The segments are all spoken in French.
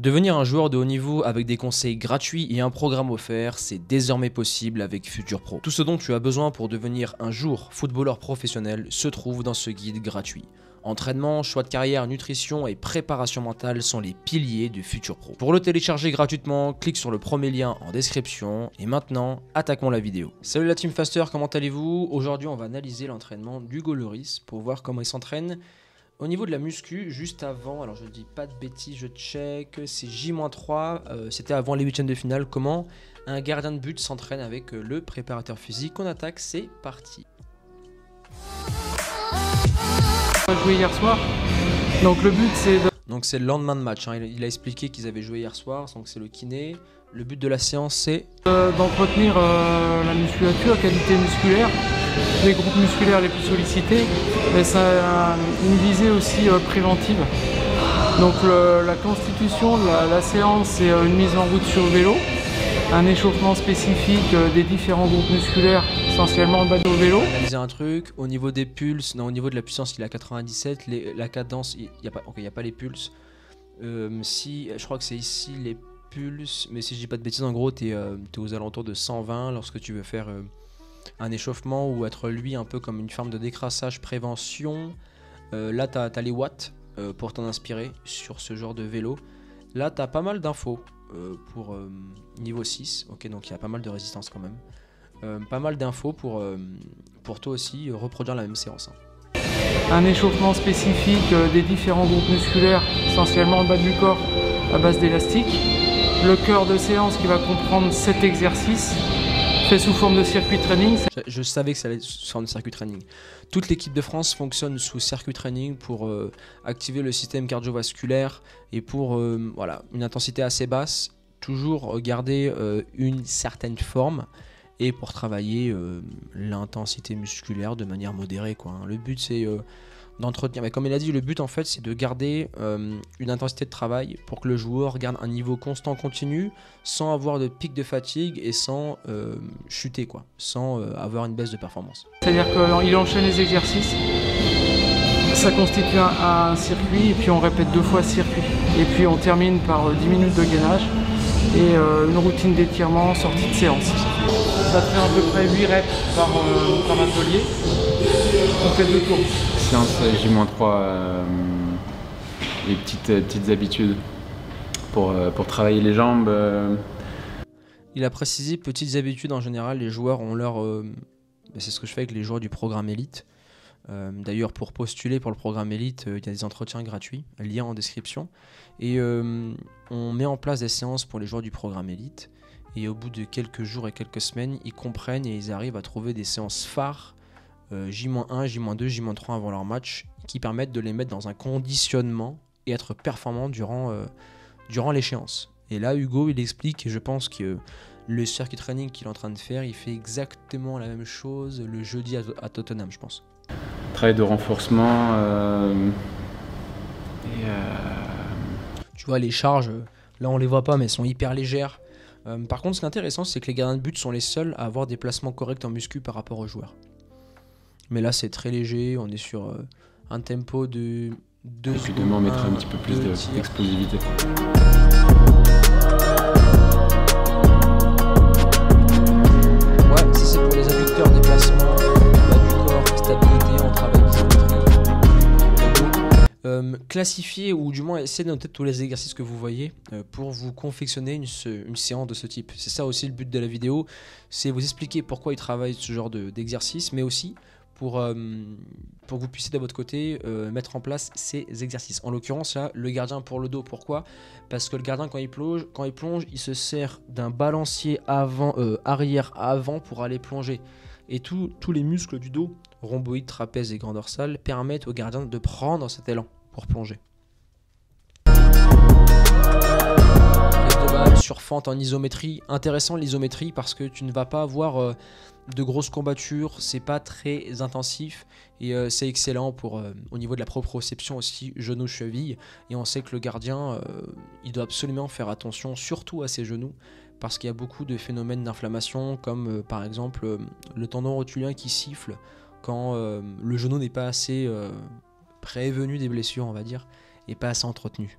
Devenir un joueur de haut niveau avec des conseils gratuits et un programme offert, c'est désormais possible avec Futur Pro. Tout ce dont tu as besoin pour devenir un jour footballeur professionnel se trouve dans ce guide gratuit. Entraînement, choix de carrière, nutrition et préparation mentale sont les piliers de Futur Pro. Pour le télécharger gratuitement, clique sur le premier lien en description et maintenant, attaquons la vidéo. Salut la team Faster, comment allez-vous? Aujourd'hui, on va analyser l'entraînement d'Hugo Lloris pour voir comment il s'entraîne. Au niveau de la muscu, juste avant, alors je dis pas de bêtises, je check, c'est J-3, c'était avant les huitièmes de finale, comment un gardien de but s'entraîne avec le préparateur physique. On attaque, c'est parti. On a joué hier soir, donc le but c'est de... Donc c'est le lendemain de match, hein. Il a expliqué qu'ils avaient joué hier soir, donc c'est le kiné. Le but de la séance c'est d'entretenir la musculature, la qualité musculaire, les groupes musculaires les plus sollicités, mais ça a une visée aussi préventive. Donc la constitution de la séance, c'est une mise en route sur le vélo, un échauffement spécifique des différents groupes musculaires, essentiellement le bas du vélo. Analyser un truc, au niveau des pulses, non, au niveau de la puissance il est à 97, la cadence, il n'y a pas les pulses. Si, je crois que c'est ici les pulses, mais si je dis pas de bêtises, en gros tu es aux alentours de 120 lorsque tu veux faire un échauffement ou être lui un peu comme une forme de décrassage prévention. Là tu as les watts pour t'en inspirer sur ce genre de vélo. Là tu as pas mal d'infos pour niveau 6, ok, donc il y a pas mal de résistance quand même. Pas mal d'infos pour toi aussi reproduire la même séance, hein. Un échauffement spécifique des différents groupes musculaires, essentiellement le bas du corps à base d'élastique. Le cœur de séance qui va comprendre 7 exercices, fait sous forme de circuit training. Je savais que ça allait être sous forme de circuit training. Toute l'équipe de France fonctionne sous circuit training pour activer le système cardiovasculaire et pour voilà, une intensité assez basse, toujours garder une certaine forme et pour travailler l'intensité musculaire de manière modérée, quoi. Le but c'est d'entretenir, mais comme il a dit, le but en fait c'est de garder une intensité de travail pour que le joueur garde un niveau constant continu sans avoir de pic de fatigue et sans chuter, quoi, sans avoir une baisse de performance. C'est-à-dire qu'il enchaîne les exercices, ça constitue un circuit et puis on répète 2 fois ce circuit et puis on termine par 10 minutes de gainage et une routine d'étirement sortie de séance. Ça fait à peu près 8 reps par atelier. On fait 2 tours. Séance J-3, les petites habitudes pour travailler les jambes. Il a précisé petites habitudes en général, les joueurs ont leur... c'est ce que je fais avec les joueurs du programme Elite. D'ailleurs pour postuler pour le programme Elite, il y a des entretiens gratuits, lien en description. Et on met en place des séances pour les joueurs du programme Elite. Et au bout de quelques jours et quelques semaines, ils comprennent et ils arrivent à trouver des séances phares J-1, J-2, J-3 avant leur match qui permettent de les mettre dans un conditionnement et être performants durant l'échéance. Et là Hugo il explique, et je pense que le circuit training qu'il est en train de faire, il fait exactement la même chose le jeudi à Tottenham, je pense. Travail de renforcement Tu vois les charges, là on les voit pas mais elles sont hyper légères. Par contre ce qui est intéressant c'est que les gardiens de but sont les seuls à avoir des placements corrects en muscu par rapport aux joueurs. Mais là c'est très léger, on est sur un tempo de 2 secondes. Et puis demain on mettra un petit peu plus d'explosivité. Ouais, ça c'est pour les adducteurs, déplacement, bas du corps, stabilité, on travaille d'isométrie. Classifier ou du moins essayer de noter tous les exercices que vous voyez pour vous confectionner une séance de ce type. C'est ça aussi le but de la vidéo, c'est vous expliquer pourquoi ils travaillent ce genre d'exercice, mais aussi pour que vous puissiez de votre côté mettre en place ces exercices. En l'occurrence là, le gardien pour le dos, pourquoi? Parce que le gardien quand il plonge, il se sert d'un balancier arrière-avant pour aller plonger. Et tous les muscles du dos, rhomboïde, trapèze et grand dorsal, permettent au gardien de prendre cet élan pour plonger. Sur fente en isométrie, intéressant l'isométrie parce que tu ne vas pas avoir de grosses courbatures, c'est pas très intensif et c'est excellent pour au niveau de la proprioception aussi, genoux, chevilles, et on sait que le gardien il doit absolument faire attention surtout à ses genoux parce qu'il y a beaucoup de phénomènes d'inflammation comme par exemple le tendon rotulien qui siffle quand le genou n'est pas assez prévenu des blessures, on va dire, et pas assez entretenu.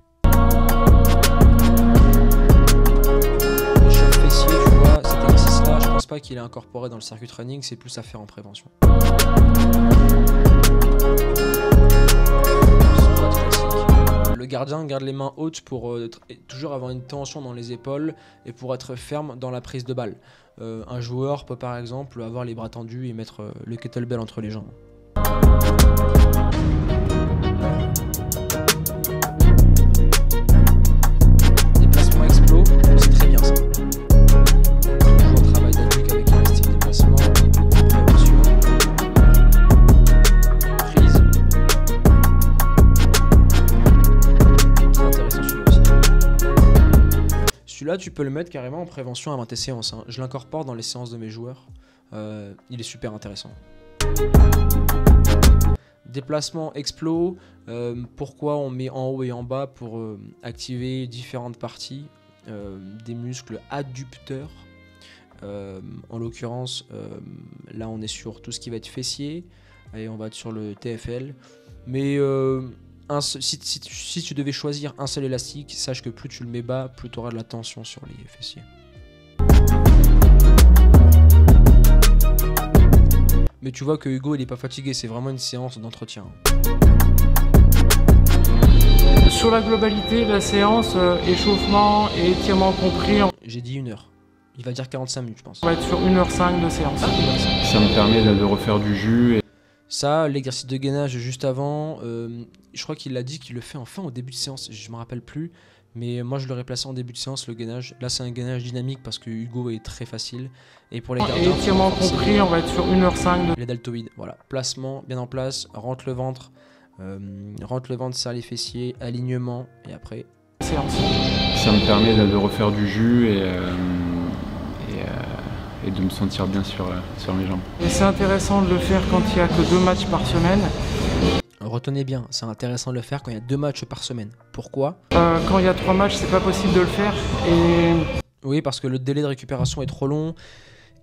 qu'il est incorporé dans le circuit training, c'est plus à faire en prévention. Le gardien garde les mains hautes pour toujours avoir une tension dans les épaules et pour être ferme dans la prise de balle. Un joueur peut par exemple avoir les bras tendus et mettre le kettlebell entre les jambes. Déplacement explo, c'est très bien ça. Toujours travail d'adulte avec élastique, déplacement, prévention, prise. C'est intéressant celui-là aussi. Celui-là, tu peux le mettre carrément en prévention avant tes séances, hein. Je l'incorpore dans les séances de mes joueurs. Il est super intéressant. Déplacement explo, pourquoi on met en haut et en bas pour activer différentes parties des muscles adducteurs. En l'occurrence, là on est sur tout ce qui va être fessier et on va être sur le TFL. Mais si tu devais choisir un seul élastique, sache que plus tu le mets bas, plus tu auras de la tension sur les fessiers. Mais tu vois que Hugo il est pas fatigué, c'est vraiment une séance d'entretien. Sur la globalité, la séance, échauffement et étirement compris, J'ai dit 1 heure. Il va dire 45 minutes je pense. on va être sur 1h05 de séance. Ça me permet de refaire du jus. Ça, l'exercice de gainage juste avant, je crois qu'il a dit qu'il le fait enfin au début de séance, je me rappelle plus. Mais moi je l'aurais placé en début de séance le gainage. Là c'est un gainage dynamique parce que Hugo est très facile. Et pour les gardiens, Et étirement compris, on va être sur 1h05 de les deltoïdes, voilà. Placement bien en place, rentre le ventre, serre les fessiers, alignement et après. séance. Ça me permet de refaire du jus et de me sentir bien sur mes jambes. Et c'est intéressant de le faire quand il n'y a que 2 matchs par semaine. Retenez bien, c'est intéressant de le faire quand il y a 2 matchs par semaine. Pourquoi ? Quand il y a 3 matchs, c'est pas possible de le faire. Et Oui, parce que le délai de récupération est trop long.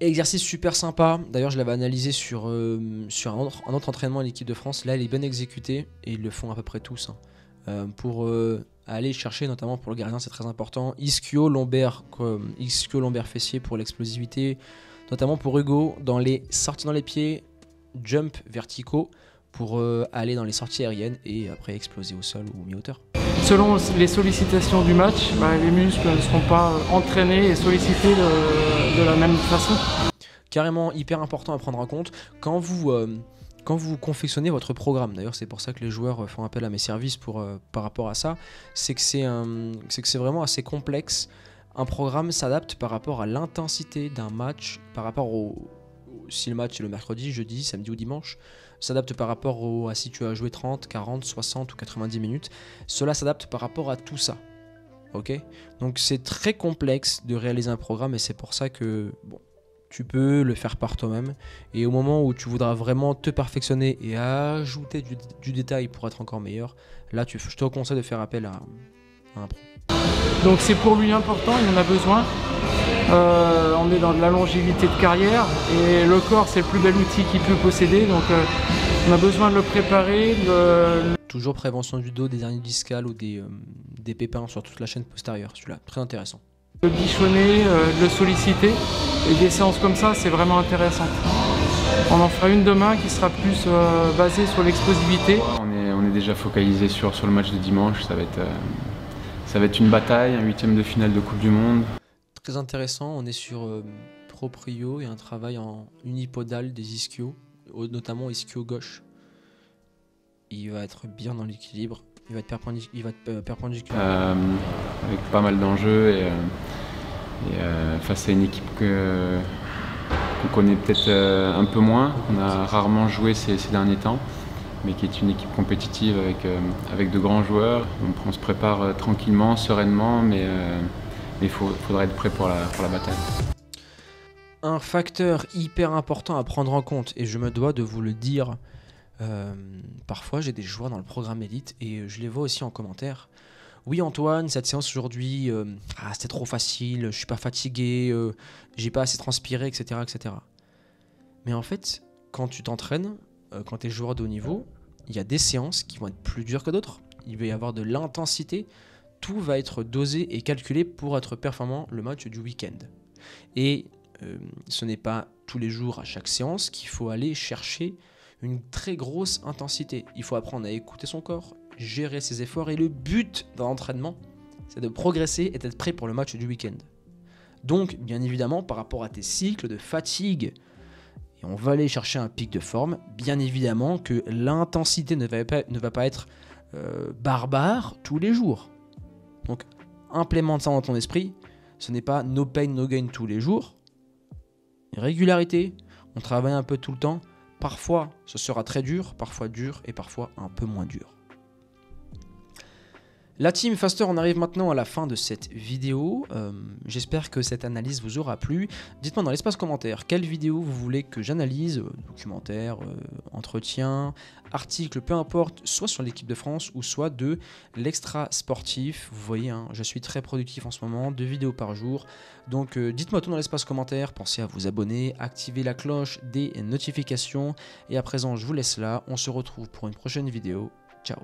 Exercice super sympa. D'ailleurs, je l'avais analysé sur un autre entraînement à l'équipe de France. Là, il est bien exécuté et ils le font à peu près tous. Pour aller chercher, notamment pour le gardien, c'est très important. Ischio lombaire fessier pour l'explosivité. Notamment pour Hugo, dans les sorties dans les pieds, jump verticaux pour aller dans les sorties aériennes et après exploser au sol ou mi-hauteur. selon les sollicitations du match, les muscles ne seront pas entraînés et sollicités de la même façon. Carrément hyper important à prendre en compte quand vous confectionnez votre programme. D'ailleurs, c'est pour ça que les joueurs font appel à mes services par rapport à ça. C'est que c'est vraiment assez complexe. Un programme s'adapte par rapport à l'intensité d'un match, par rapport si le match est le mercredi, jeudi, samedi ou dimanche, s'adapte par rapport à si tu as joué 30, 40, 60 ou 90 minutes. Cela s'adapte par rapport à tout ça. Ok ? Donc c'est très complexe de réaliser un programme et c'est pour ça que tu peux le faire par toi-même. Et au moment où tu voudras vraiment te perfectionner et ajouter du détail pour être encore meilleur, là je te conseille de faire appel à un pro. Donc c'est pour lui important, il en a besoin. On est dans de la longévité de carrière et le corps c'est le plus bel outil qu'il peut posséder, donc on a besoin de le préparer. Toujours prévention du dos, des hernies discales ou des pépins sur toute la chaîne postérieure, celui-là, très intéressant. Le bichonner, de le solliciter, et des séances comme ça c'est vraiment intéressant. On en fera une demain qui sera plus basée sur l'explosivité. On est déjà focalisé sur le match de dimanche, ça va être une bataille, un 8e de finale de Coupe du Monde. Très intéressant, on est sur proprio et un travail en unipodal des ischios, notamment ischio gauche. Il va être bien dans l'équilibre, il va être perpendiculaire. Avec pas mal d'enjeux et face à une équipe qu'on connaît peut-être un peu moins, qu'on a rarement joué ces derniers temps, mais qui est une équipe compétitive avec de grands joueurs. On se prépare tranquillement, sereinement, mais il faudra être prêt pour la bataille. Un facteur hyper important à prendre en compte, et je me dois de vous le dire, parfois j'ai des joueurs dans le programme élite et je les vois aussi en commentaire. Oui Antoine, cette séance aujourd'hui, c'était trop facile, je suis pas fatigué, j'ai pas assez transpiré, etc., etc. Mais en fait, quand tu t'entraînes, quand tu es joueur de haut niveau, il y a des séances qui vont être plus dures que d'autres. Il va y avoir de l'intensité. Tout va être dosé et calculé pour être performant le match du week-end. Et ce n'est pas tous les jours à chaque séance qu'il faut aller chercher une très grosse intensité. Il faut apprendre à écouter son corps, gérer ses efforts, et le but d'un entraînement, c'est de progresser et d'être prêt pour le match du week-end. Donc, bien évidemment, par rapport à tes cycles de fatigue, et on va aller chercher un pic de forme, bien évidemment que l'intensité ne va pas être barbare tous les jours. Donc, implémente ça dans ton esprit. Ce n'est pas no pain, no gain tous les jours. Régularité, on travaille un peu tout le temps. Parfois, ce sera très dur, parfois dur et parfois un peu moins dur. La team Faster, on arrive maintenant à la fin de cette vidéo. J'espère que cette analyse vous aura plu. Dites-moi dans l'espace commentaire quelle vidéo vous voulez que j'analyse, documentaire, entretien, article, peu importe, soit sur l'équipe de France ou soit de l'extra sportif. Vous voyez, hein, je suis très productif en ce moment, 2 vidéos par jour. Donc dites-moi tout dans l'espace commentaire, pensez à vous abonner, activer la cloche des notifications. Et à présent, je vous laisse là, on se retrouve pour une prochaine vidéo. Ciao.